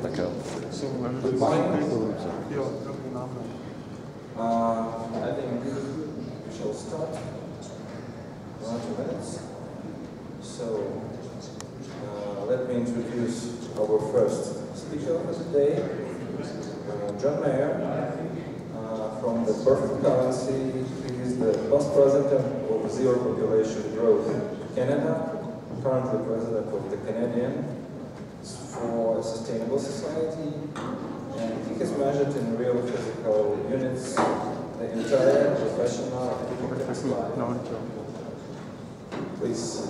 Така. I think we shall start. 1 or 2 minutes. So, let me introduce our first speaker for today, John Mayer, from the Perfect Currency. He is the past president of Zero Population Growth Canada, currently president of the Canadian for a Sustainable Society, and he has measured in real physical units the entire professional and academic life. Please.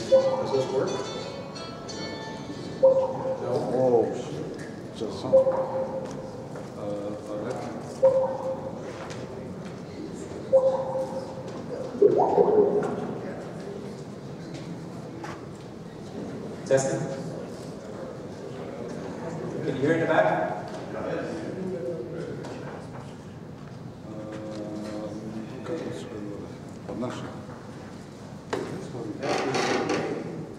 Does this work? No? Oh, just some. Testing. Can you hear in the back?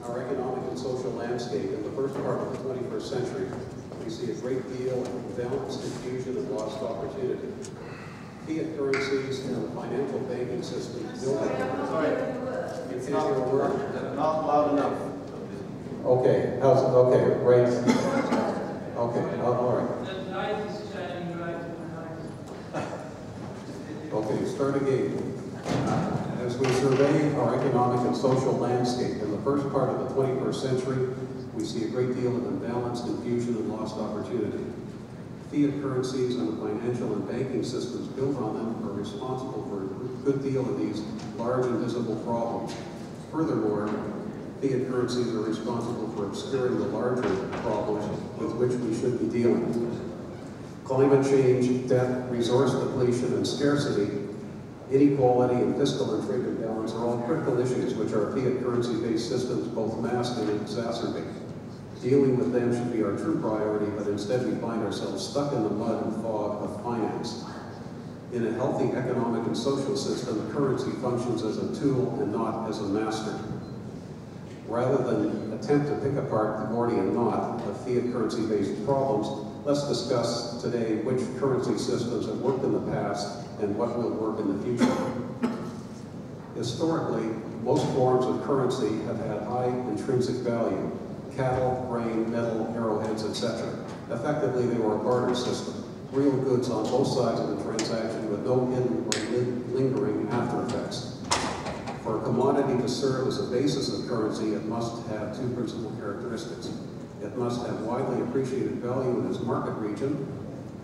Our economic and social landscape in the first part of the 21st century, we see a great deal of imbalance, confusion, and lost opportunity. Fiat currencies and the financial banking system built on. Sorry, it's not a word. Not loud enough. Okay, how's it? Okay, right. Okay, all right. The light is shining right in my eyes. Okay, start again. As we survey our economic and social landscape in the first part of the 21st century, we see a great deal of imbalance, confusion, and lost opportunity. Fiat currencies and the financial and banking systems built on them are responsible for a good deal of these large and visible problems. Furthermore, fiat currencies are responsible for obscuring the larger problems with which we should be dealing. Climate change, debt, resource depletion, and scarcity, inequality, and fiscal and trade imbalance are all critical issues which our fiat currency-based systems both mask and exacerbate. Dealing with them should be our true priority, but instead we find ourselves stuck in the mud and fog of finance. In a healthy economic and social system, currency functions as a tool and not as a master. Rather than attempt to pick apart the Gordian knot of fiat currency-based problems, let's discuss today which currency systems have worked in the past and what will work in the future. Historically, most forms of currency have had high intrinsic value: cattle, grain, metal, arrowheads, etc. Effectively, they were a barter system, real goods on both sides of the transaction with no hidden or lingering after effects. For a commodity to serve as a basis of currency, it must have two principal characteristics. It must have widely appreciated value in its market region,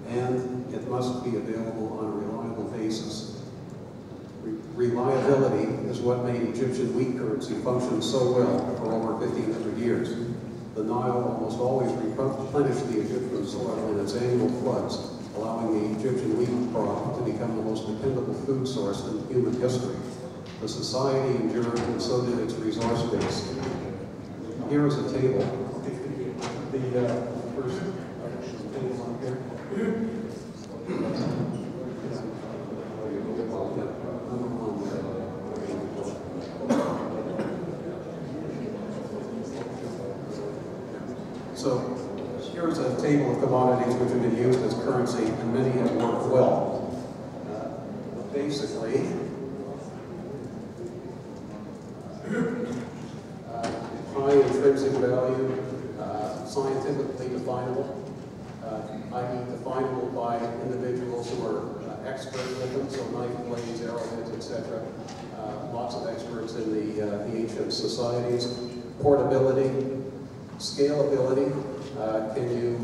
and it must be available on a reliable basis. Reliability is what made Egyptian wheat currency function so well for over 1,500 years. The Nile almost always replenished the Egyptian soil in its annual floods, allowing the Egyptian wheat crop to become the most dependable food source in human history. The society endured, and so did its resource base. Here is a table. The first table on here. So here's a table of commodities which have been used as currency, and many have worked well. Basically, high intrinsic value, scientifically definable, i.e. definable by individuals who are expert with them, so knife blades, arrowheads, etc. Lots of experts in the ancient societies. Portability, scalability, can you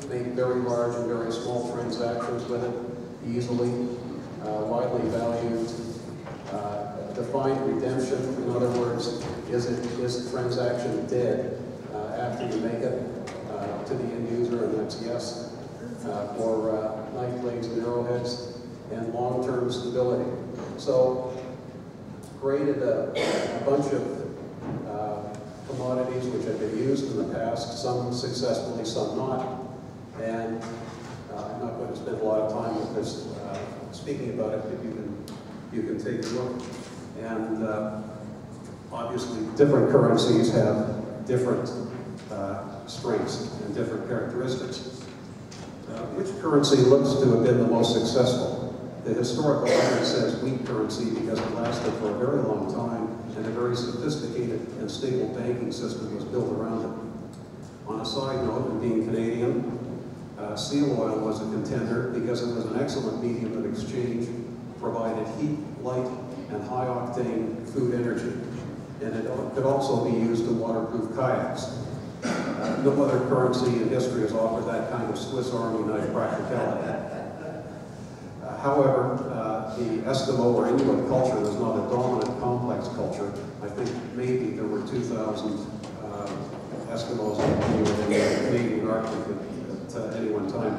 make very large and very small transactions with it easily, widely valued, defined redemption. In other words, is the transaction dead after you make it to the end user, and that's yes, for knife blades and arrowheads, and long-term stability. So created a bunch of commodities which have been used in the past, some successfully, some not. And I'm not going to spend a lot of time with this speaking about it, but you can take a look. And obviously, different currencies have different strengths and different characteristics. Which currency looks to have been the most successful? The historical record says wheat currency because it lasted for a very long time and a very sophisticated and stable banking system was built around it. On a side note, and being Canadian, seal oil was a contender because it was an excellent medium of exchange, provided heat, light, and high-octane food energy. And it could also be used to waterproof kayaks. No other currency in history has offered that kind of Swiss Army knife practicality. However, the Eskimo or Inuit culture was not a dominant complex culture. I think maybe there were 2,000 Eskimos in the Canadian Arctic at any one time.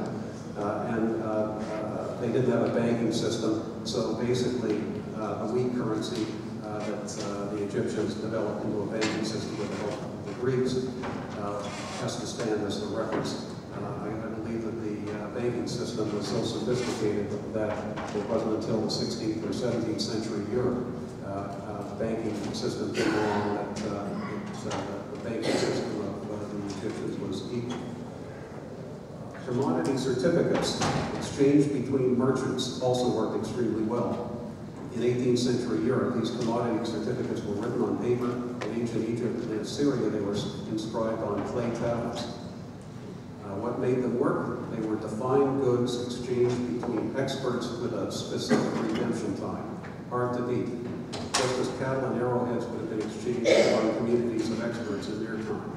They didn't have a banking system, so basically the wheat currency that the Egyptians developed into a banking system with the help of the Greeks has to stand as the reference. I believe that the banking system was so sophisticated that it wasn't until the 16th or 17th century Europe the banking system came along that the banking system of the Egyptians was equal. Commodity certificates, exchange between merchants, also worked extremely well. In 18th century Europe, these commodity certificates were written on paper. In ancient Egypt and Assyria, they were inscribed on clay tablets. What made them work? They were defined goods exchanged between experts with a specific redemption time. Hard to beat. Just as cattle and arrowheads would have been exchanged among communities of experts in their time.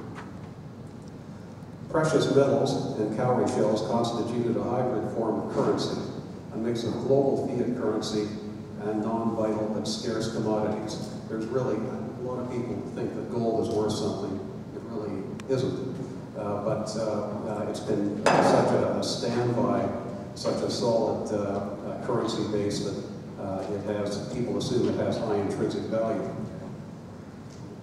Precious metals and cowrie shells constituted a hybrid form of currency, a mix of global fiat currency and non-vital but scarce commodities. There's really, a lot of people think that gold is worth something. It really isn't. But it's been such a standby, such a solid currency base that people assume it has high intrinsic value.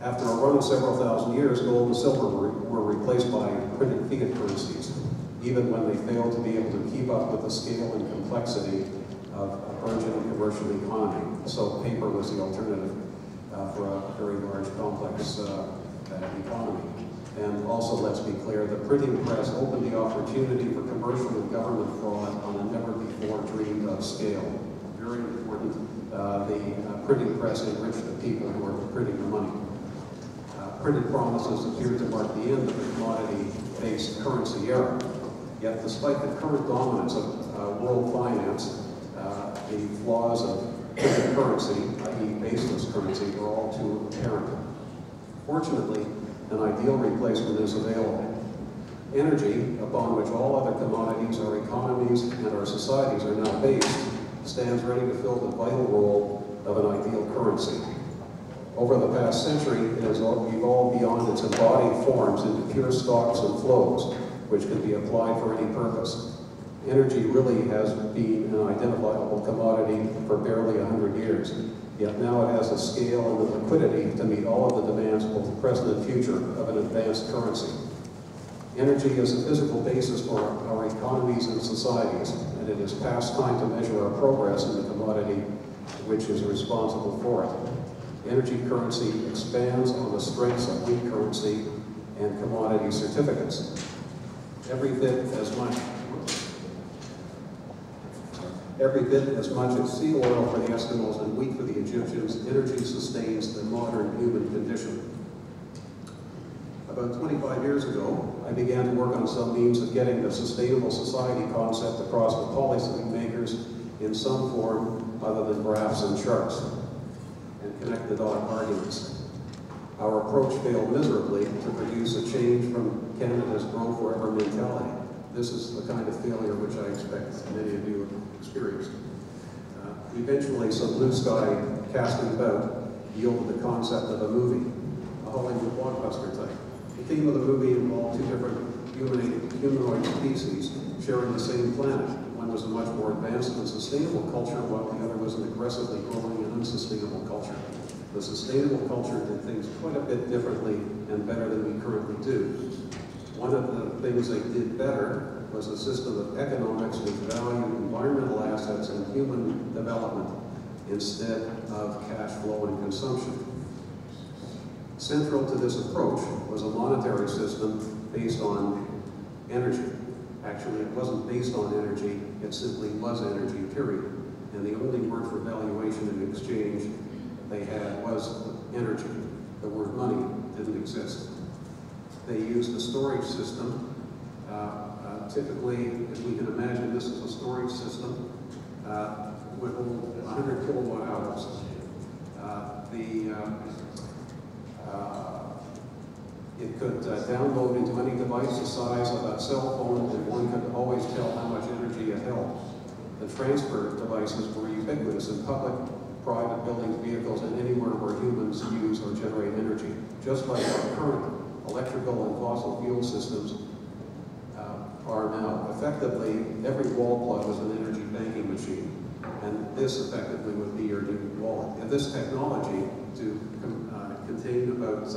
After a run of several thousand years, gold and silver were replaced by printed fiat currencies, even when they failed to be able to keep up with the scale and complexity of a burgeoning commercial economy. So paper was the alternative for a very large, complex economy. And also, let's be clear, the printing press opened the opportunity for commercial and government fraud on a never-before-dreamed-of scale. Very important. The printing press enriched the people who were printing the money. Printed promises appeared to mark the end of the commodity-based currency era. Yet, despite the current dominance of world finance, the flaws of printed currency, i.e. baseless currency, are all too apparent. Fortunately, an ideal replacement is available. Energy, upon which all other commodities, our economies, and our societies are now based, stands ready to fill the vital role of an ideal currency. Over the past century, it has evolved beyond its embodied forms into pure stocks and flows, which can be applied for any purpose. Energy really has been an identifiable commodity for barely 100 years, yet now it has the scale and the liquidity to meet all of the demands, both present and future, of an advanced currency. Energy is a physical basis for our economies and societies, and it is past time to measure our progress in the commodity which is responsible for it. Energy currency expands on the strengths of wheat currency and commodity certificates. Every bit as much as sea oil for the Eskimos and wheat for the Egyptians, energy sustains the modern human condition. About 25 years ago, I began to work on some means of getting the sustainable society concept across the policy makers in some form other than graphs and charts, and connect the dot arguments. Our approach failed miserably to produce a change from Canada's grow forever mentality. This is the kind of failure which I expect many of you have experienced. Eventually, some blue sky casting about yielded the concept of a movie, a Hollywood blockbuster type. The theme of the movie involved two different humanoid species sharing the same planet. One was a much more advanced and sustainable culture, while the other was an aggressively growing and unsustainable culture. The sustainable culture did things quite a bit differently and better than we currently do. One of the things they did better was a system of economics which valued environmental assets and human development instead of cash flow and consumption. Central to this approach was a monetary system based on energy. Actually, it wasn't based on energy, it simply was energy, period. And the only word for valuation and exchange they had was energy. The word money didn't exist. They used a storage system. Typically, if we can imagine this as a storage system, would hold 100 kilowatt hours. It could download into any device the size of a cell phone, and one could always tell how much energy it held. The transfer devices were ubiquitous in public, private buildings, vehicles, and anywhere where humans use or generate energy. Just like our current electrical and fossil fuel systems are now, effectively, every wall plug is an energy banking machine. And this effectively would be your new wallet. And this technology to contain about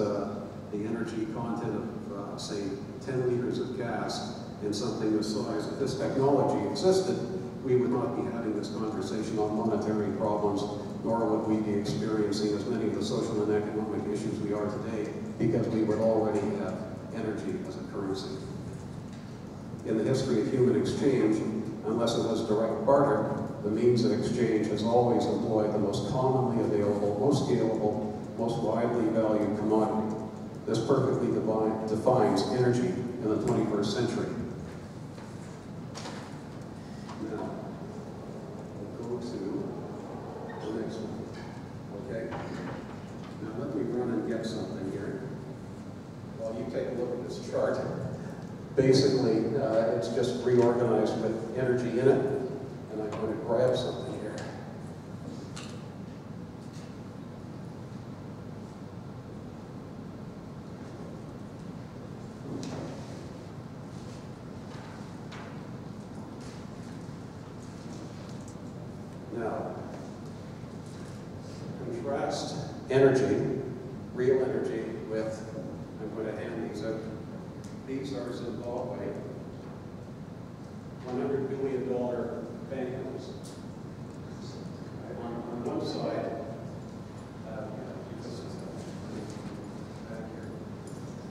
the energy content of, say, 10 liters of gas in something this size, if this technology existed, we would not be having this conversation on monetary problems, nor would we be experiencing as many of the social and economic issues we are today, because we would already have energy as a currency. In the history of human exchange, unless it was direct barter, the means of exchange has always employed the most commonly available, most scalable, most widely valued commodity. This perfectly defines energy in the 21st century. Now, we'll go to the next one. Okay? Now let me run and get something here. While you take a look at this chart, basically it's just reorganized with energy in it. And I'm going to grab something here. Now, contrast energy, real energy, with, I'm going to hand these out. These are Zimbabwe, $100 billion bank notes. On one side,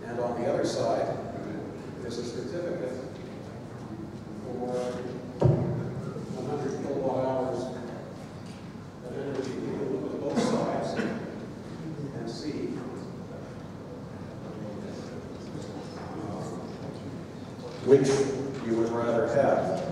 and on the other side is a certificate for 100 kilowatt hours of energy. You can look at both sides and see which you would rather have.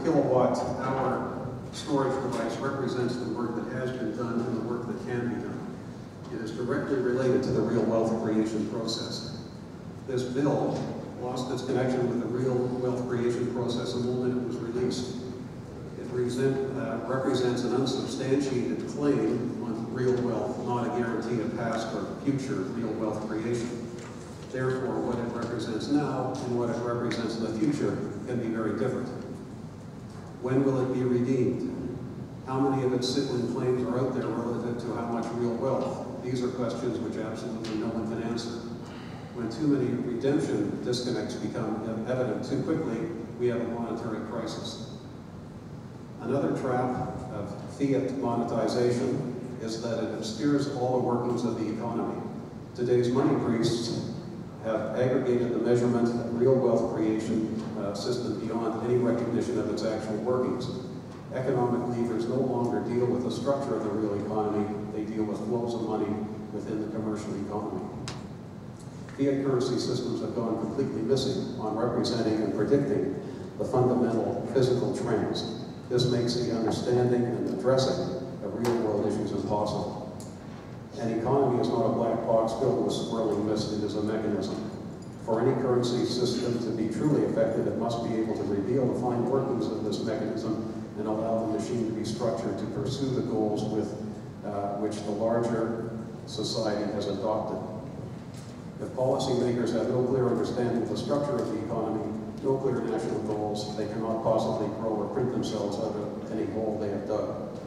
Kilowatt hour storage device represents the work that has been done and the work that can be done. It is directly related to the real wealth creation process. This bill lost its connection with the real wealth creation process the moment it was released. It represents an unsubstantiated claim on real wealth, not a guarantee of past or future real wealth creation. Therefore, what it represents now and what it represents in the future can be very different. When will it be redeemed? How many of its sibling claims are out there relative to how much real wealth? These are questions which absolutely no one can answer. When too many redemption disconnects become evident too quickly, we have a monetary crisis. Another trap of fiat monetization is that it obscures all the workings of the economy. Today's money priests have aggregated the measurement of real wealth creation system beyond any recognition of its actual workings. Economic leaders no longer deal with the structure of the real economy, they deal with flows of money within the commercial economy. Fiat currency systems have gone completely missing on representing and predicting the fundamental physical trends. This makes the understanding and addressing of real-world issues impossible. An economy is not a black box filled with swirling mist, it is a mechanism. For any currency system to be truly effective, it must be able to reveal the fine workings of this mechanism and allow the machine to be structured to pursue the goals with which the larger society has adopted. If policymakers have no clear understanding of the structure of the economy, no clear national goals, they cannot possibly grow or print themselves out of any hole they have dug.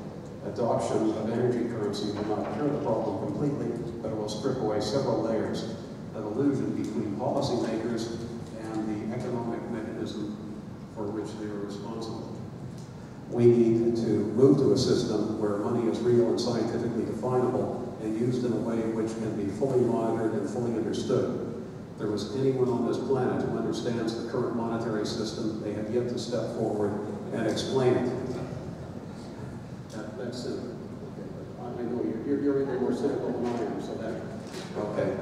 Adoption of energy currency will not cure the problem completely, but it will strip away several layers of illusion between policymakers and the economic mechanism for which they are responsible. We need to move to a system where money is real and scientifically definable and used in a way which can be fully monitored and fully understood. If there was anyone on this planet who understands the current monetary system, they have yet to step forward and explain it. That's it. I know you're even more cynical than I am, so that, okay.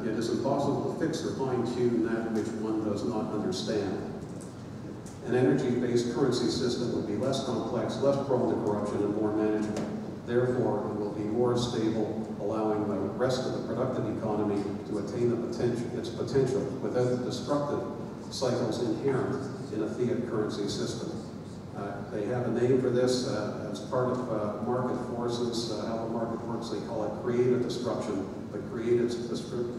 It is impossible to fix or fine-tune that which one does not understand. An energy-based currency system would be less complex, less prone to corruption, and more manageable. Therefore, it will be more stable, allowing the rest of the productive economy to attain its potential without the destructive cycles inherent in a fiat currency system. They have a name for this as part of market forces, how the market works. They call it creative destruction, but creative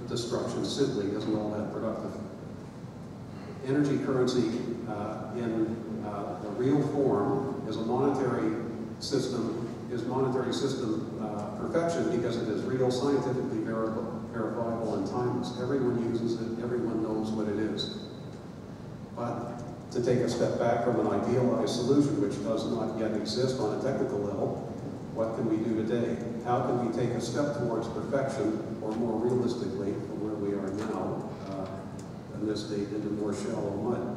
destruction simply isn't all that productive. Energy currency in the real form is a monetary system, perfection because it is real, scientifically verifiable, and timeless. Everyone uses it, everyone knows what it is. But to take a step back from an idealized solution which does not yet exist on a technical level, what can we do today? How can we take a step towards perfection, or more realistically, from where we are now, in this state, into more shallow mud?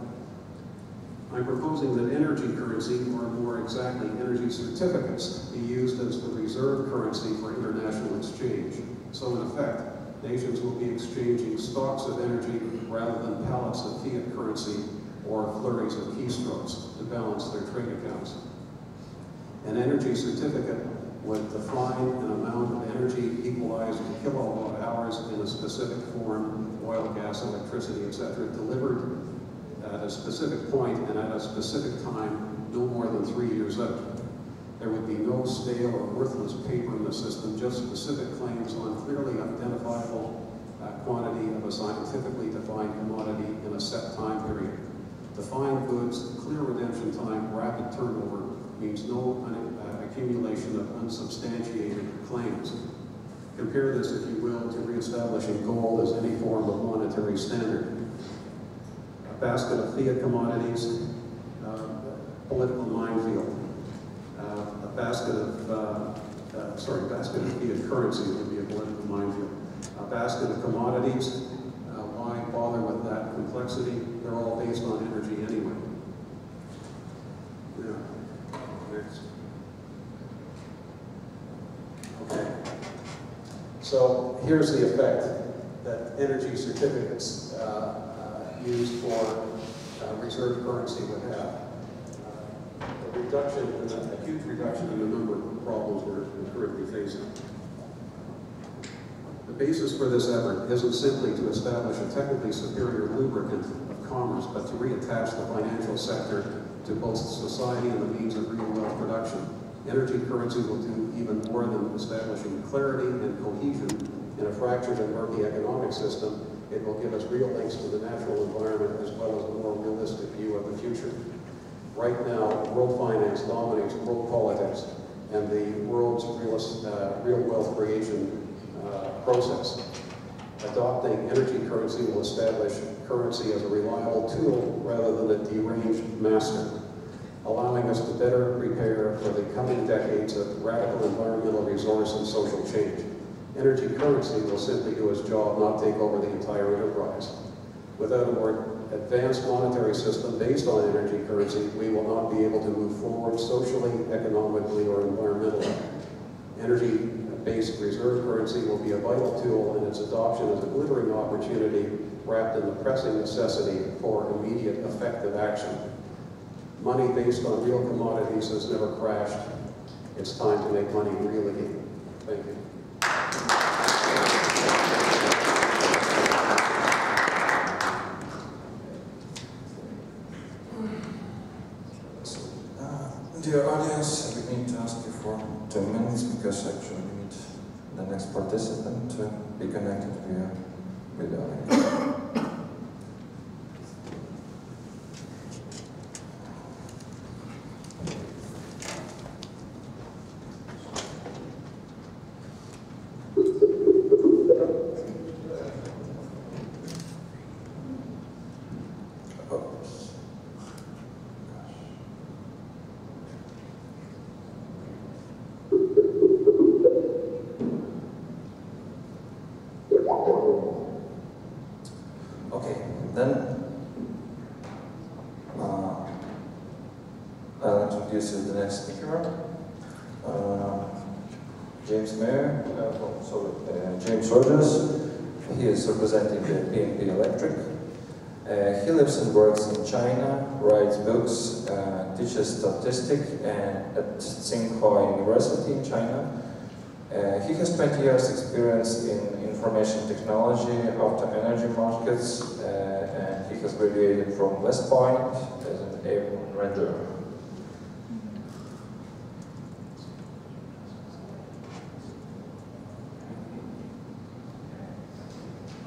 I'm proposing that energy currency, or more exactly energy certificates, be used as the reserve currency for international exchange. So in effect, nations will be exchanging stocks of energy rather than pallets of fiat currency or flurries of keystrokes to balance their trade accounts. An energy certificate would define an amount of energy equalized to kilowatt hours in a specific form, oil, gas, electricity, etc., delivered at a specific point and at a specific time, no more than 3 years out. There would be no stale or worthless paper in the system, just specific claims on clearly identifiable quantity of a scientifically defined commodity in a set time period. Defined goods, clear redemption time, rapid turnover means no accumulation of unsubstantiated claims. Compare this, if you will, to reestablishing gold as any form of monetary standard. A basket of fiat commodities, political minefield. A basket of fiat currency would be a political minefield. A basket of commodities, why bother with that complexity? They're all based on energy anyway. Yeah. Next. Okay. So here's the effect that energy certificates used for reserve currency would have. A huge reduction in the number of problems we're currently facing. The basis for this effort isn't simply to establish a technically superior lubricant of commerce, but to reattach the financial sector to both society and the means of real wealth production. Energy currency will do even more than establishing clarity and cohesion in a fractured and murky economic system. It will give us real links to the natural environment as well as a more realistic view of the future. Right now, world finance dominates world politics and the world's real wealth creation process. Adopting energy currency will establish currency as a reliable tool rather than a deranged master, allowing us to better prepare for the coming decades of radical environmental, resource, and social change. Energy currency will simply do its job, not take over the entire enterprise. Without a more advanced monetary system based on energy currency, we will not be able to move forward socially, economically, or environmentally. Energy Asset-based reserve currency will be a vital tool, and its adoption is a glittering opportunity wrapped in the pressing necessity for immediate effective action. Money based on real commodities has never crashed. It's time to make money real again. Thank you. Dear audience, we need to ask you for 2 minutes because actually we need the next participant to be connected via video link. Okay, then I'll introduce you to the next speaker, James Mayer, James Rogers. He is representing the BNP Electric. He lives and works in China, writes books, teaches statistics at Tsinghua University in China. He has 20 years experience in information technology, after energy markets, and he has graduated from West Point as an airborne ranger.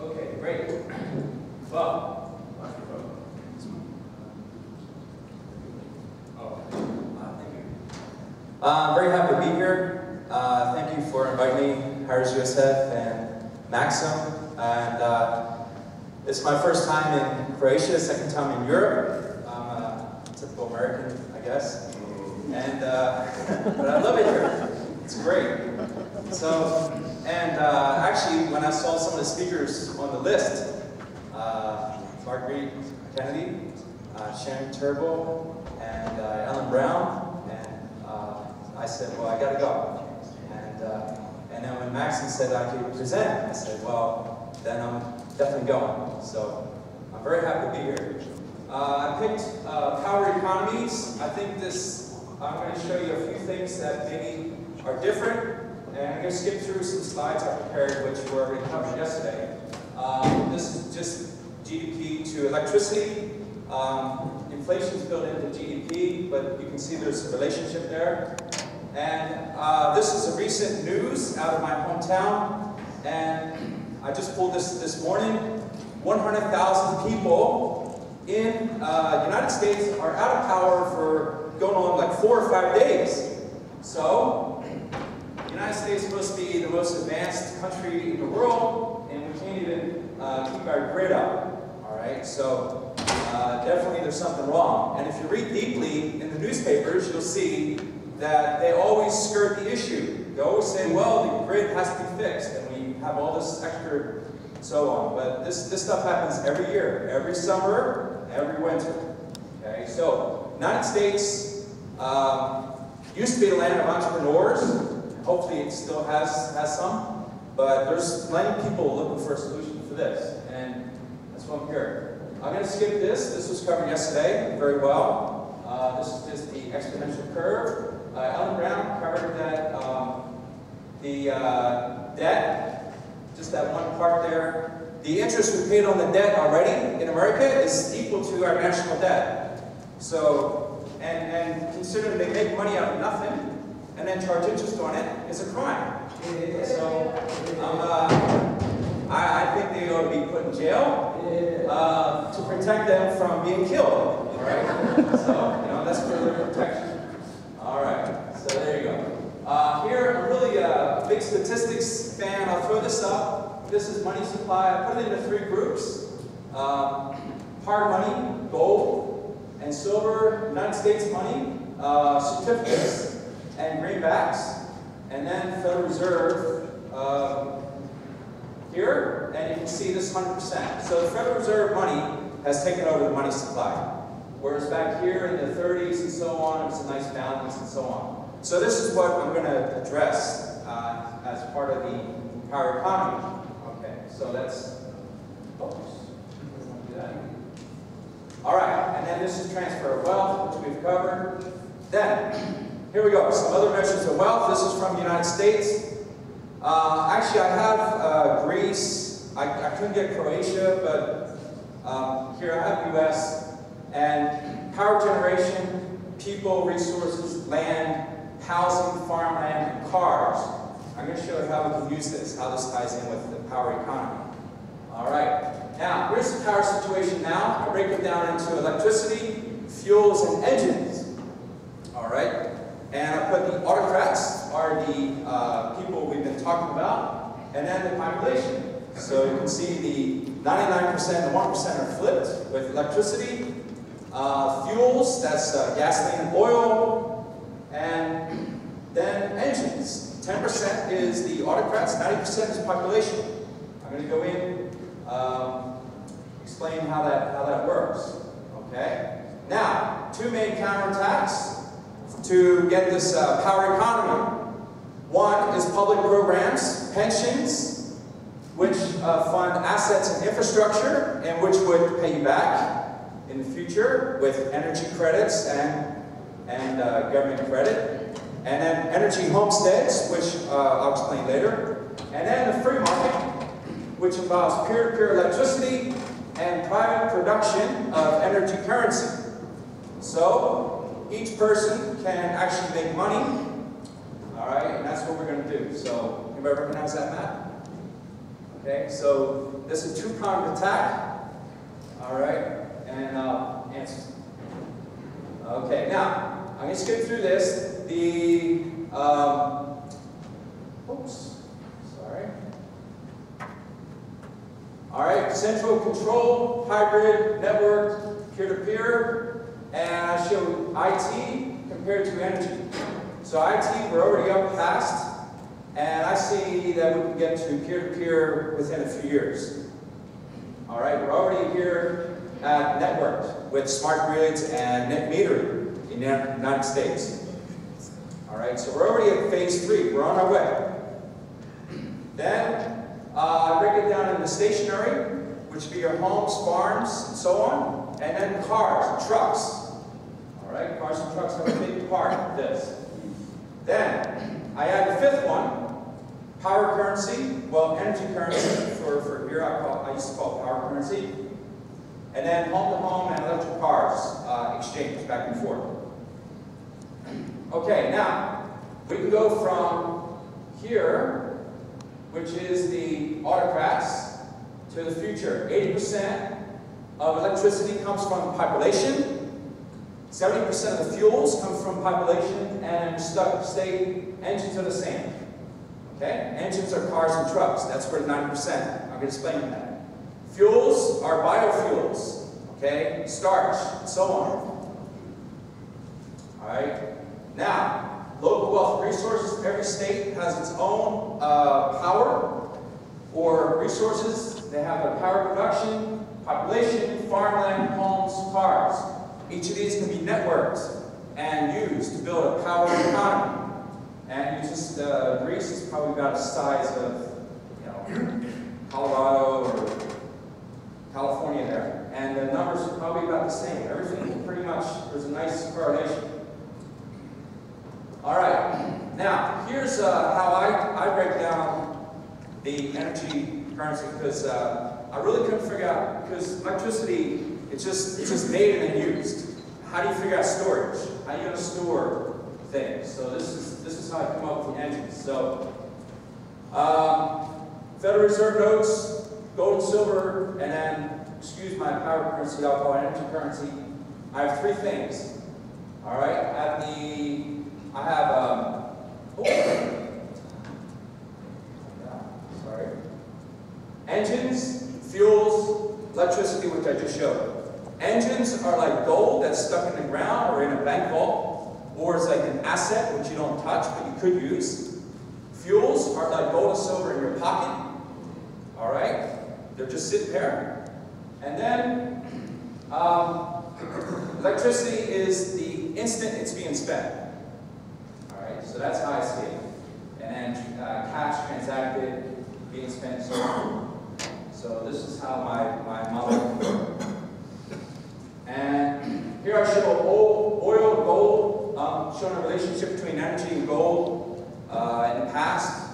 Okay, great. Well, I'm very happy to be here. Thank you for inviting me, Harris USF and Maxim. And it's my first time in Croatia, second time in Europe. I'm a typical American, I guess. And but I love it here. It's great. So, and actually, when I saw some of the speakers on the list, Marguerite Kennedy, Sharon Turnbull, and Ellen Brown, and I said, well, I gotta go. And then when Maxim said I could present, I said, well, then I'm definitely going. So I'm very happy to be here. I picked power economies. I think I'm going to show you a few things that maybe are different. And I'm going to skip through some slides I prepared, which were already covered yesterday. This is just GDP to electricity. Inflation is built into GDP, but you can see there's a relationship there. And this is a recent news out of my hometown, and I just pulled this morning. 100,000 people in the United States are out of power for going on like 4 or 5 days. So, the United States is supposed to be the most advanced country in the world, and we can't even keep our grid up. All right, so definitely there's something wrong. And if you read deeply in the newspapers, you'll see that they always skirt the issue. They always say, well, the grid has to be fixed, and we have all this extra so on. But this stuff happens every year, every summer, every winter. Okay, so United States used to be the land of entrepreneurs. Hopefully it still has some, but there's plenty of people looking for a solution for this, and that's why I'm here. I'm going to skip this. This was covered yesterday very well. This is just the exponential curve. Ellen Brown covered that the debt, just that one part there. The interest we paid on the debt already in America is equal to our national debt. So, and considering they make money out of nothing and then charge interest on it is a crime. So, I think they ought to be put in jail to protect them from being killed. All right. So, that's further protection. All right. So there you go. Here, I'm really a big statistics fan. I'll throw this up. This is money supply. I put it into 3 groups. Hard money, gold, and silver, United States money, certificates, and greenbacks. And then Federal Reserve here, and you can see this 100%. So the Federal Reserve money has taken over the money supply. Whereas back here in the 30s and so on, it was a nice balance and so on. So this is what I'm going to address as part of the power economy. Okay, so that's, oops, do that. All right, and then this is transfer of wealth, which we've covered. Then, here we go, some other measures of wealth. This is from the United States. Actually, I have Greece. I couldn't get Croatia, but here I have US. And power generation, people, resources, land, housing, farmland, and cars. I'm going to show you how we can use this, how this ties in with the power economy. All right. Now, here's the power situation now. I break it down into electricity, fuels, and engines. All right. And I put the autocrats are the people we've been talking about, and then the population. So you can see the 99% and 1% are flipped with electricity. Fuels, that's gasoline and oil, and then engines. 10% is the autocrats, 90% is population. I'm going to go in, explain how that works. Okay? Now, two main counterattacks to get this power economy. One is public programs, pensions, which fund assets and infrastructure, and which would pay you back in the future with energy credits and government credit. And then energy homesteads, which I'll explain later. And then the free market, which involves peer-to-peer electricity and private production of energy currency. So each person can actually make money. All right, and that's what we're going to do. So anybody recognize that map? Okay, so this is a two-pronged attack. All right, and answers. Okay, now I'm going to skip through this. The oops, sorry. All right, central control, hybrid, network, peer-to-peer, and I show IT compared to energy. So IT, we're already up past, and I see that we can get to peer-to-peer within a few years. All right, we're already here at networked with smart grids and net metering in the United States. All right, so we're already at phase 3. We're on our way. Then I break it down into stationary, which would be your homes, farms, and so on, and then cars and trucks. All right, cars and trucks have a big part of this. Then I add the fifth one, power currency. Well, energy currency for here I used to call it power currency. And then home-to-home and electric cars exchange back and forth. Okay, now we can go from here, which is the autocrats, to the future. 80% of electricity comes from population, 70% of the fuels come from population, and state engines are the same. Okay? Engines are cars and trucks. That's where the 90%. I'm going to explain that. Fuels are biofuels. Okay? Starch, and so on. All right? Now, local wealth resources. Every state has its own power or resources. They have a power production, population, farmland, homes, cars. Each of these can be networked and used to build a power economy. And you just, Greece is probably about the size of, Colorado or California there. And the numbers are probably about the same. Everything pretty much, there's a nice correlation. All right, now here's how I break down the energy currency, because I really couldn't figure out, because electricity, it's just made and then used. How do you figure out storage? How are you going to store things? So this is how I come up with the engines. So Federal Reserve notes, gold and silver, and then, excuse my power currency, I'll call it energy currency. I have three things. All right, engines, fuels, electricity, which I just showed. Engines are like gold that's stuck in the ground or in a bank vault, or it's like an asset which you don't touch but you could use. Fuels are like gold and silver in your pocket. All right, they're just sitting there. And then electricity is the instant it's being spent. All right, so that's how I see it. And then cash transacted being spent so on. So this is how my model works. And here I show oil and gold, showing a relationship between energy and gold in the past.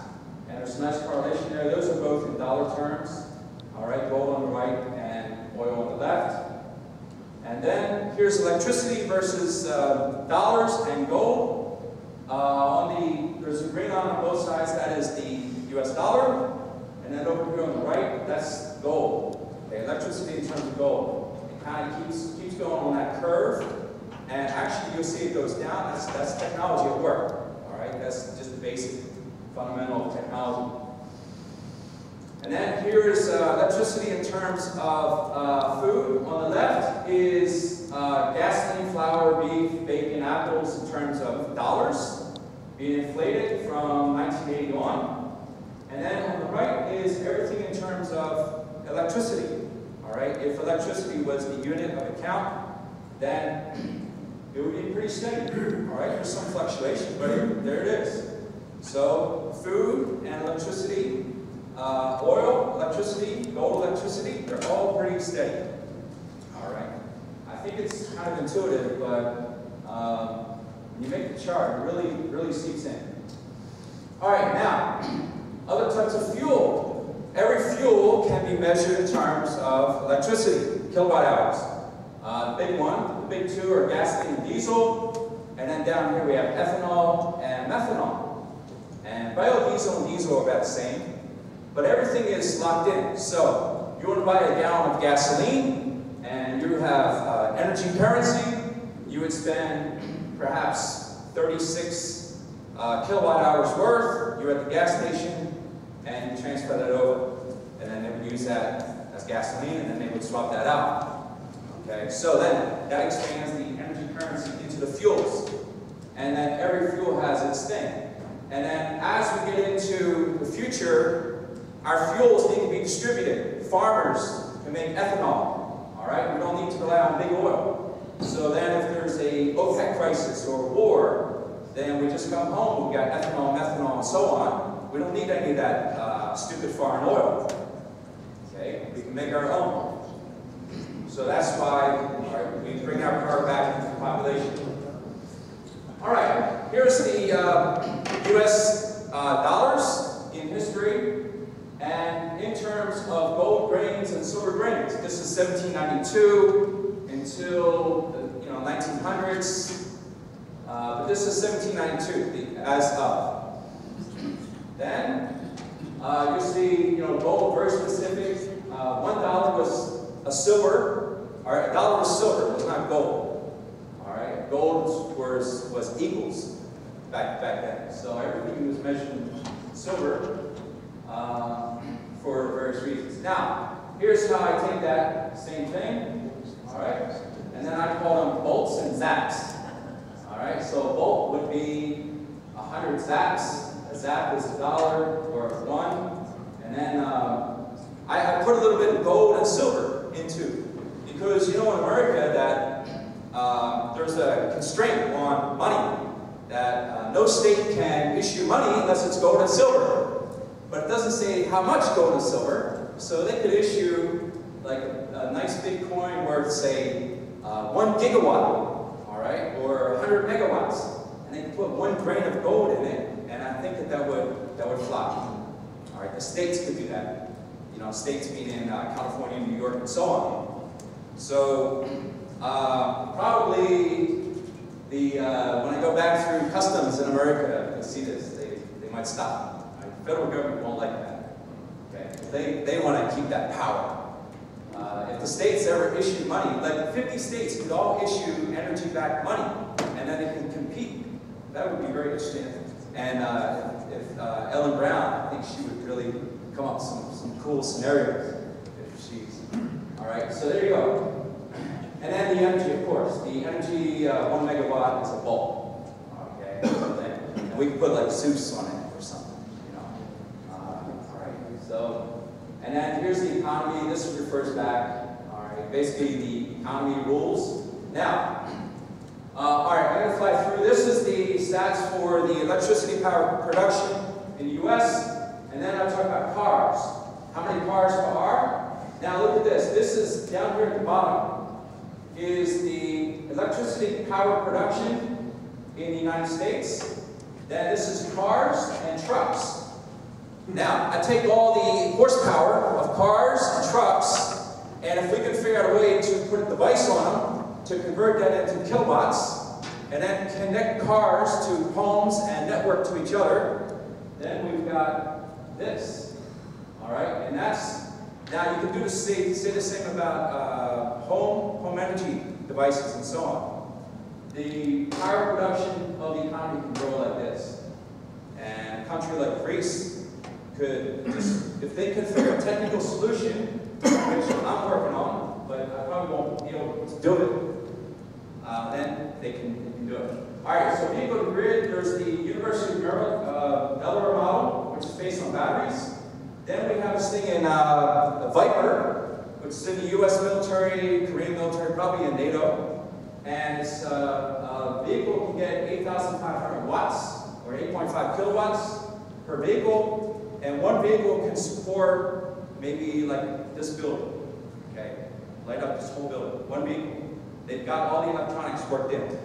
And there's a nice correlation there. Those are both in dollar terms. All right, gold on the right and oil on the left. And then here's electricity versus dollars and gold. There's a green line on both sides, that is the US dollar. And then over here on the right, that's gold. Okay, electricity in terms of gold. It kind of keeps going on that curve. And actually you'll see it goes down. That's technology at work. All right, that's just the basic fundamental of technology. And then here's electricity in terms of food. On the left is gasoline, flour, beef, bacon, apples in terms of dollars being inflated from 1981. And then on the right is everything in terms of electricity. All right, if electricity was the unit of account, then it would be pretty steady. All right, there's some fluctuation, but there it is. So food and electricity, oil, electricity, gold, electricity, they're all pretty steady. All right. I think it's kind of intuitive, but when you make the chart, it really seeps in. All right, now, other types of fuel. Every fuel can be measured in terms of electricity, kilowatt hours. The big one, the big two are gasoline and diesel, and then down here we have ethanol and methanol. And biodiesel and diesel are about the same, but everything is locked in. So, you want to buy a gallon of gasoline, and you have energy currency, you would spend perhaps 36 kilowatt hours worth. You're at the gas station, and you transfer that over. And then they would use that as gasoline, and then they would swap that out. Okay, so then that expands the energy currency into the fuels. And then every fuel has its thing. And then as we get into the future, our fuels need to be distributed. Farmers can make ethanol. All right, we don't need to rely on big oil. So then if there's a OPEC crisis or war, then we just come home, we've got ethanol, methanol, and so on. We don't need any of that stupid foreign oil. Okay, we can make our own. So that's why we bring our car back into the population. All right, here's the US dollars in history. And in terms of gold grains and silver grains, this is 1792 until the 1900s. But this is 1792, as of. Then you see, gold very specific. $1 was a silver, or $1 was silver. It was not gold. All right, gold was equals back then. So everything was measured in silver. For various reasons. Now, here's how I take that same thing, all right, and then I call them volts and zaps. All right, so a volt would be 100 zaps. A zap is $1 or 1, and then I put a little bit of gold and silver into, because in America that there's a constraint on money that no state can issue money unless it's gold and silver. But it doesn't say how much gold and silver, so they could issue like a nice big coin worth, say, 1 gigawatt, all right, or 100 megawatts, and they could put 1 grain of gold in it, and I think that would fly. All right, the states could do that. States meaning California, New York, and so on. So probably when I go back through customs in America, you'll see this. They might stop. The federal government won't like that. Okay? They want to keep that power. If the states ever issue money, like 50 states could all issue energy-backed money, and then they can compete. That would be very interesting. And if Ellen Brown, I think she would really come up with some cool scenarios. If she's all right. So there you go. And then the energy, of course. The energy, 1 megawatt is a volt. Okay. And we can put like Zeus on it. So, and then here's the economy. This refers back, all right, basically the economy rules. Now, all right, I'm going to fly through. This is the stats for the electricity power production in the US, and then I'll talk about cars. How many cars per hour? Now look at this. This is down here at the bottom, is the electricity power production in the United States. Then this is cars and trucks. Now, I take all the horsepower of cars and trucks, and if we can figure out a way to put a device on them to convert that into kilowatts, and then connect cars to homes and network to each other, then we've got this. All right, and that's, now you can say the same about home energy devices and so on. The power production of the economy can grow like this. And a country like Greece could just, if they could figure a technical solution, which I'm working on, but I probably won't be able to do it, then they can do it. All right, so vehicle to grid, there's the University of Maryland Delaware model, which is based on batteries. Then we have this thing in Viper, which is in the US military, Korean military, probably in NATO. And it's a vehicle can get 8,500 watts, or 8.5 kilowatts per vehicle. And one vehicle can support maybe like this building, okay? Light up this whole building, one vehicle. They've got all the electronics worked in.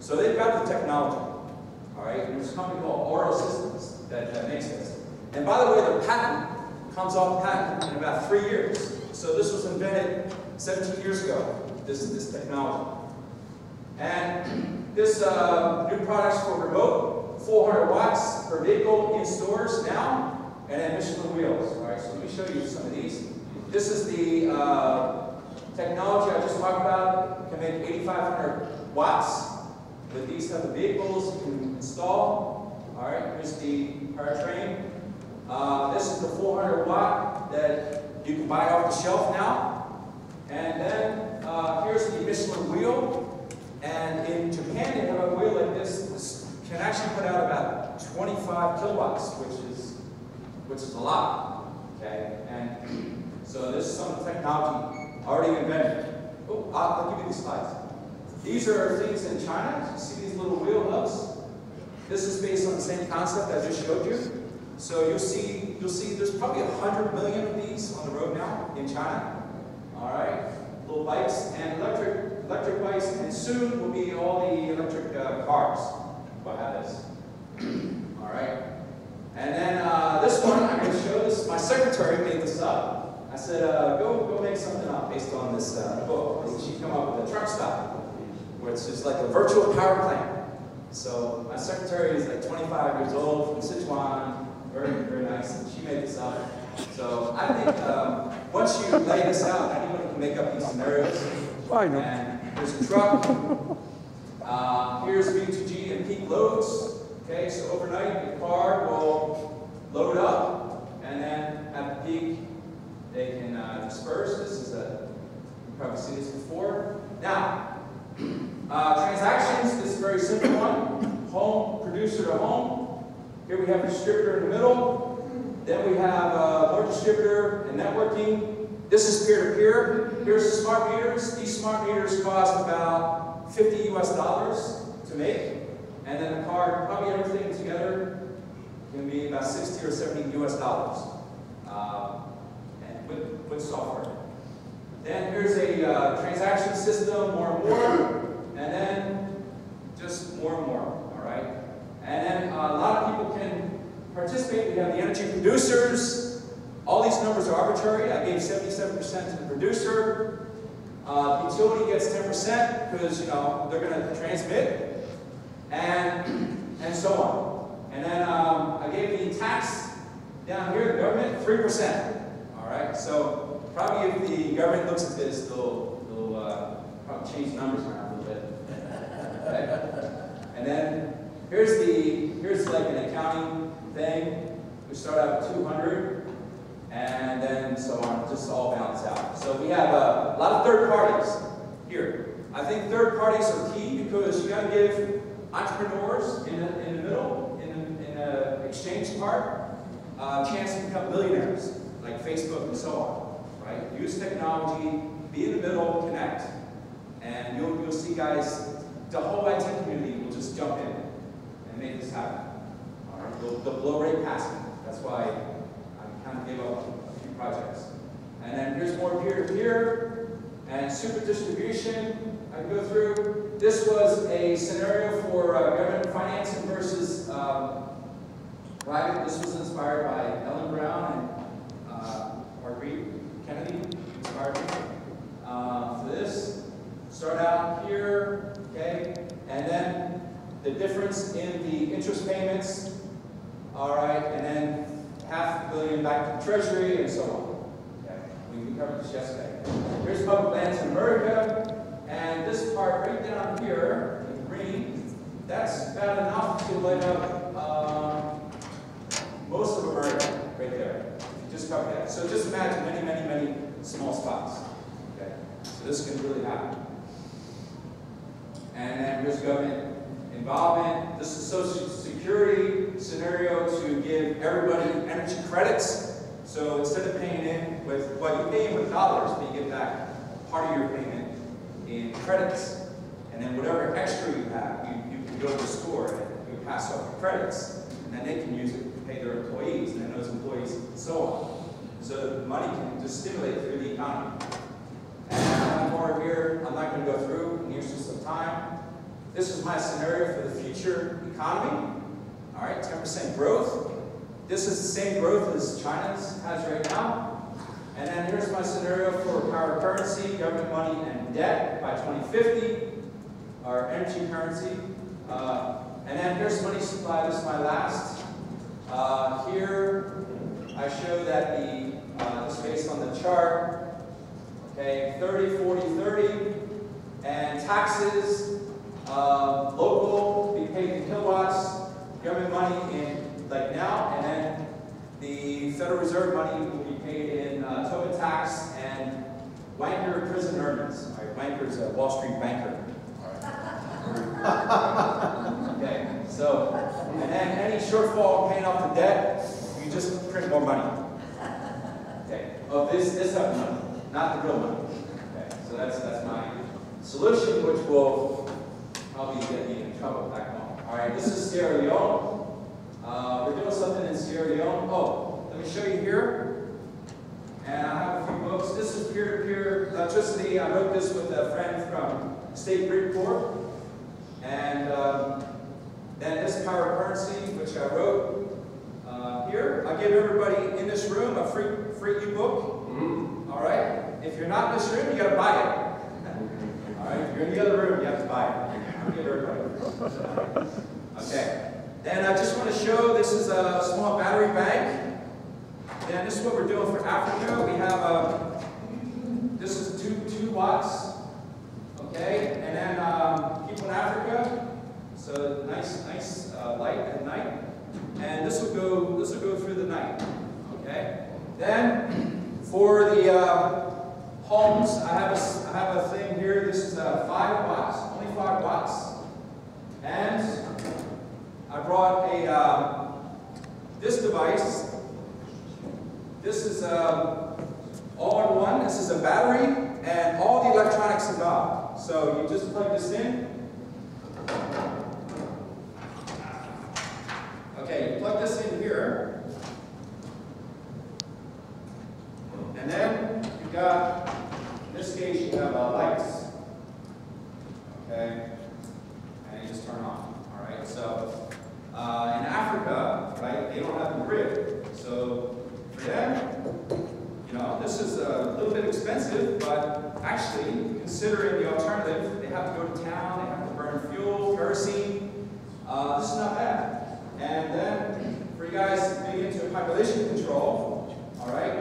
So they've got the technology, all right? And there's a company called Oro Systems that makes this. And by the way, the patent comes off patent in about 3 years. So this was invented 17 years ago, this technology. And this new product's for remote, 400 watts per vehicle in stores now, and then Michelin wheels. All right, so let me show you some of these. This is the technology I just talked about. It can make 8,500 watts with these type of vehicles you can install. All right, here's the powertrain. This is the 400 watt that you can buy off the shelf now. And then here's the Michelin wheel. And in Japan, they have a wheel like this. This can actually put out about 25 kilowatts, which is a lot. Okay, and so this is some of the technology already invented. Oh, I'll give you these slides. These are things in China. You see these little wheel hubs? This is based on the same concept I just showed you. So you'll see there's probably 100 million of these on the road now in China. All right, little bikes and electric bikes, and soon will be all the electric cars. We'll have this. All right, and then this one I'm going to show this. My secretary made this up. I said, go make something up based on this book. And she came up with a truck stop, where it's just like a virtual power plant. So my secretary is like 25 years old from Sichuan. Very, very nice, and she made this up. So I think once you lay this out, anyone can make up these scenarios. I know. And there's a truck. Here's V2G and peak loads. Okay, so overnight the car will load up, and then at the peak they can disperse. This is you've probably seen this before. Now, transactions. This is a very simple one. Home, producer to home. Here we have a distributor in the middle. Then we have more distributor and networking. This is peer-to-peer. Here's the smart meters. These smart meters cost about $50 US to make. And then the card, probably everything together, can be about 60 or 70 US dollars. And with software. Then here's a transaction system, more and more. And then just more and more, all right? And then a lot of people can participate. We have the energy producers. All these numbers are arbitrary. I gave 77% to the producer. The utility gets 10% because they're going to transmit, and so on. And then I gave the tax down here, the government, 3%. All right. So probably if the government looks at this, they'll probably change the numbers around a little bit. Okay? And then here's like an accounting thing. We start out with 200, and then so on, just all balance out. So we have a lot of third parties here. I think third parties are key because you got to give entrepreneurs in the middle, in an exchange part, a chance to become millionaires, like Facebook and so on. Right? Use technology, be in the middle, connect, and you'll see guys. The whole IT community will just jump in and make this happen. All right, they'll blow right past it. That's why I kind of gave up a few projects. And then here's more peer-to-peer and super distribution. I can go through. This was a scenario for government financing versus private. This was inspired by Ellen Brown and Marguerite Kennedy. Inspired me for this. Start out here, okay, and then the difference in the interest payments. All right, and then $500 million back to the Treasury and so on. Okay, we covered this yesterday. Here's public lands in America, and this part right down here in green, that's bad enough to light up most of America right there. If you just cover that. So just imagine many, many, many small spots. Okay, so this can really happen. And then here's government involvement. This is Social Security scenario to give everybody energy credits. So instead of paying in with, well, you pay in with dollars, but you get back part of your payment in credits. And then whatever extra you have, you can go to the store and you pass off your credits. And then they can use it to pay their employees, and then those employees, and so on. So the money can just stimulate through the economy. And one more here, I'm not going to go through in the interest of time. This is my scenario for the future economy. All right, 10% growth. This is the same growth as China's has right now. And then here's my scenario for power currency, government money, and debt by 2050, our energy currency. And then here's money supply. This is my last. Here I show that this is based on the chart. Okay, 30, 40, 30, and taxes, local, be paid in kilowatts, government money in like now, and then the Federal Reserve money will be paid in token tax and Wanker prison earnings. All right, Wanker's a Wall Street banker. Okay, so, and then any shortfall paying off the debt, you just print more money. Okay, of this type of money. Not the real money. Okay, so that's my solution, which will probably get me in trouble back home. All right, this is Sierra Leone. We're doing something in Sierra Leone. Oh, let me show you here. And I have a few books. This is peer-to-peer electricity. I wrote this with a friend from State Grid Corps. And then this power currency, which I wrote here. I give everybody in this room a free ebook. All right. If you're not in this room, you got to buy it. All right. If you're in the other room, you have to buy it. I'll give everybody. Okay. Then I just want to show this is a small battery bank. Then this is what we're doing for Africa. We have this is 2 watts. Okay. And then people in Africa. So nice light at night. And this will go through the night. Okay. Then for the homes, I have a thing here. This is 5 watts, only 5 watts. And I brought this device. This is all-in-one. This is a battery and all the electronics involved. So you just plug this in. Okay, you plug this in here. And then you've got, in this case, you have lights. Okay? And you just turn on. All right? So, in Africa, right, they don't have the grid. So, for them, you know, this is a little bit expensive, but actually, considering the alternative, they have to go to town, they have to burn fuel, kerosene. This is not bad. And then, for you guys big into population control, all right,